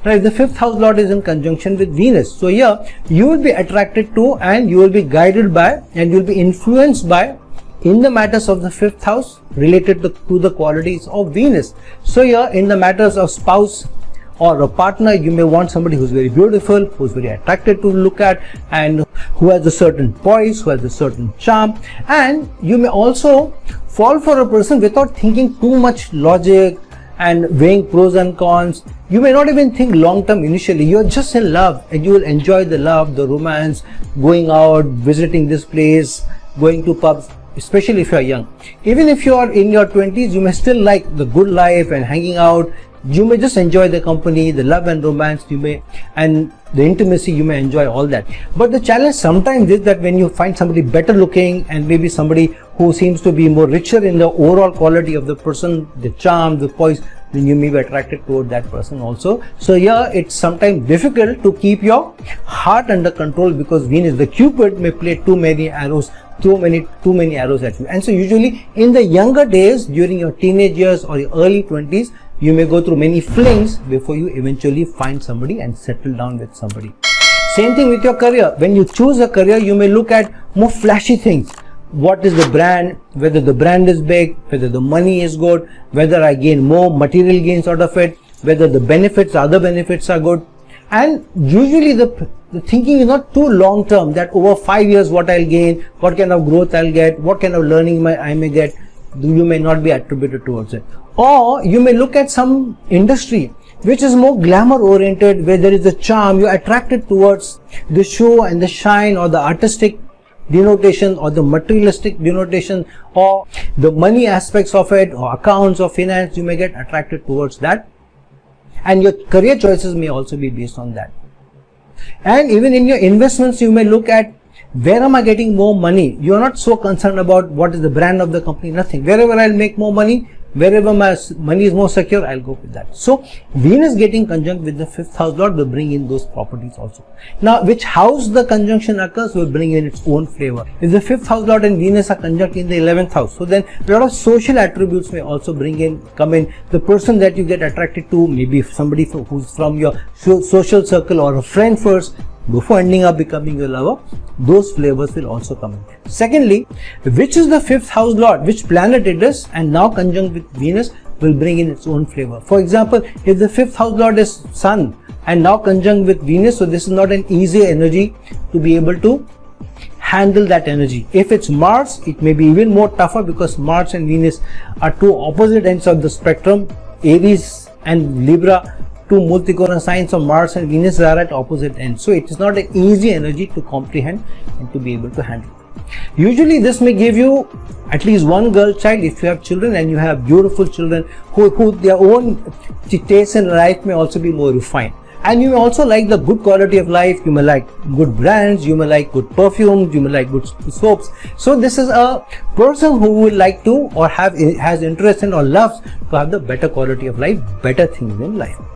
Right, the fifth house lord is in conjunction with Venus. So here you will be attracted to, and you will be guided by, and you will be influenced by in the matters of the fifth house related to the qualities of Venus. So here in the matters of spouse or a partner, you may want somebody who's very beautiful, who's very attractive to look at, and who has a certain poise, who has a certain charm. And you may also fall for a person without thinking too much logic and weighing pros and cons. You may not even think long term initially. You're just in love, and you will enjoy the love, the romance, going out, visiting this place, going to pubs, especially if you're young. Even if you are in your 20s, you may still like the good life and hanging out. You may just enjoy the company, the love and romance, and the intimacy, you may enjoy all that. But the challenge sometimes is that when you find somebody better looking, and maybe somebody who seems to be more richer in the overall quality of the person, the charm, the poise, then you may be attracted toward that person also. So yeah, it's sometimes difficult to keep your heart under control, because Venus, the Cupid, may play too many arrows at you. And so usually in the younger days, during your teenage years or your early 20s, you may go through many flings before you eventually find somebody and settle down with somebody. Same thing with your career. When you choose a career, you may look at more flashy things. What is the brand, whether the brand is big, whether the money is good, whether I gain more material gains out of it, whether the benefits, other benefits are good. And usually the thinking is not too long term, that over 5 years what I'll gain, what kind of growth I'll get, what kind of learning I may get. You may not be attributed towards it. Or you may look at some industry which is more glamour oriented, where there is a charm, you're attracted towards the show and the shine, or the artistic denotation, or the materialistic denotation, or the money aspects of it, or accounts or finance. You may get attracted towards that, and your career choices may also be based on that. And even in your investments, you may look at, where am I getting more money? You are not so concerned about what is the brand of the company, nothing. Wherever I'll make more money, wherever my money is more secure, I'll go with that. So Venus getting conjunct with the fifth house lord will bring in those properties also. Now, which house the conjunction occurs will bring in its own flavor. If the fifth house lord and Venus are conjunct in the 11th house, so then a lot of social attributes may also come in. The person that you get attracted to, maybe somebody who's from your social circle, or a friend first, before ending up becoming your lover, those flavors will also come in. Secondly, which is the fifth house lord, which planet it is, and now conjunct with Venus, will bring in its own flavor. For example, if the fifth house lord is Sun and now conjunct with Venus, so this is not an easy energy to be able to handle that energy. If it's Mars, it may be even more tougher, because Mars and Venus are two opposite ends of the spectrum. Aries and Libra, two multicorn signs of Mars and Venus, are at opposite ends. So it is not an easy energy to comprehend and to be able to handle. Usually this may give you at least one girl child if you have children, and you have beautiful children who their own taste in life may also be more refined. And you may also like the good quality of life. You may like good brands, you may like good perfumes, you may like good soaps. So this is a person who would like to, or has interest in, or loves to have the better quality of life, better things in life.